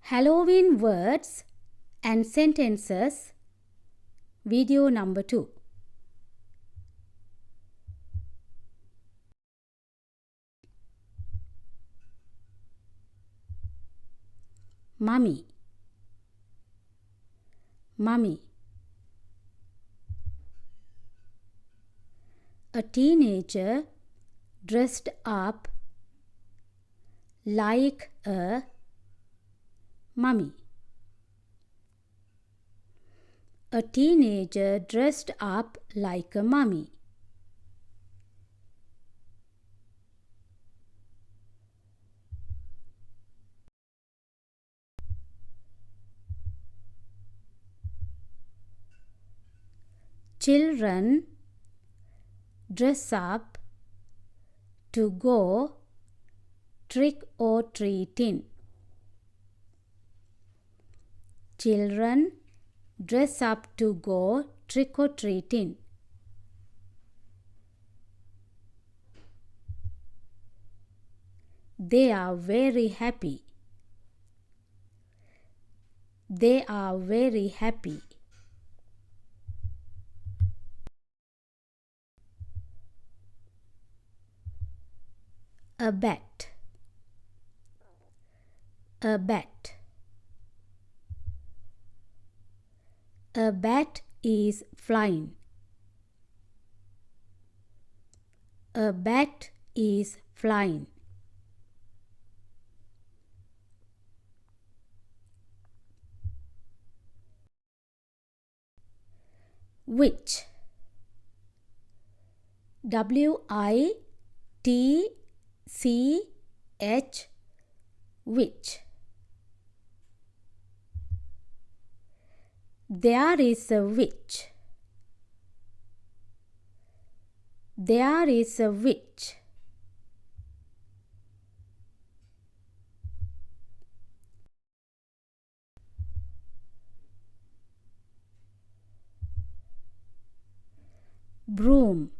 Halloween words and sentences, video number 2. Mummy, mummy. A teenager dressed up like a mummy. A teenager dressed up like a mummy. Children dress up to go trick-or-treating. Children dress up to go trick-or-treating. They are very happy. They are very happy. A bat. A bat. A bat is flying. A bat is flying. Witch. W-I-T-C-H. Witch. There is a witch. There is a witch. Broom.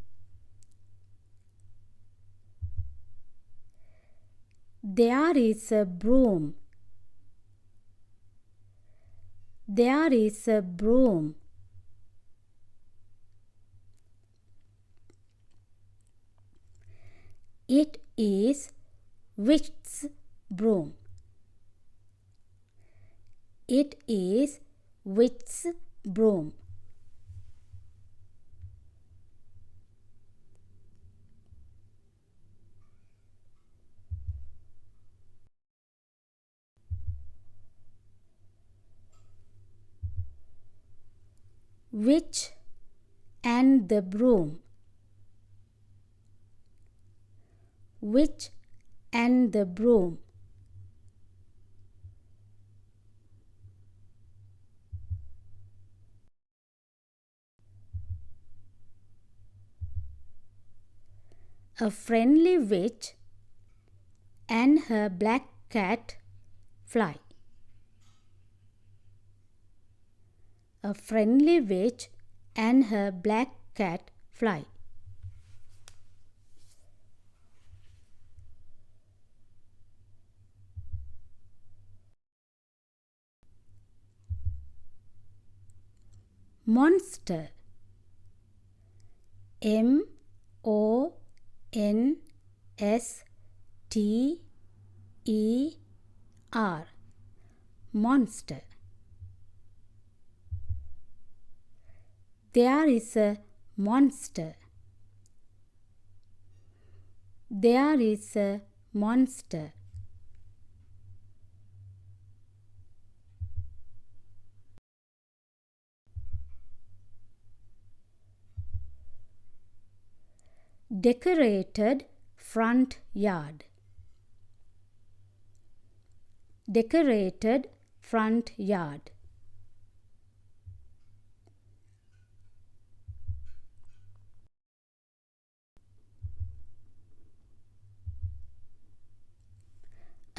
There is a broom. There is a broom. It is witch's broom. It is witch's broom. Witch and the broom. Witch and the broom. A friendly witch and her black cat fly. A friendly witch and her black cat fly. Monster. M-O-N-S-T-E-R. Monster. There is a monster. There is a monster. Decorated front yard. Decorated front yard.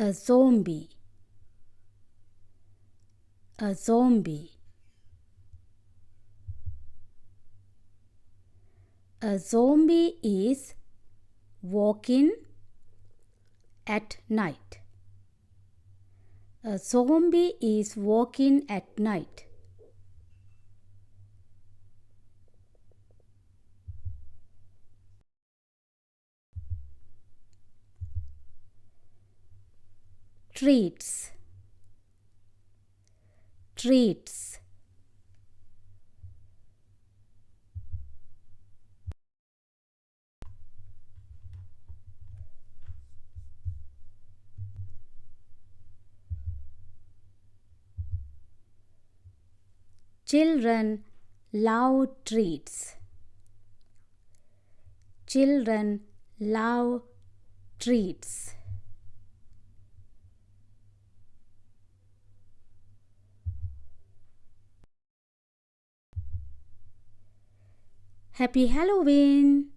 A zombie. A zombie. A zombie is walking at night. A zombie is walking at night. Treats. Treats. Children love treats. Children love treats. Happy Halloween!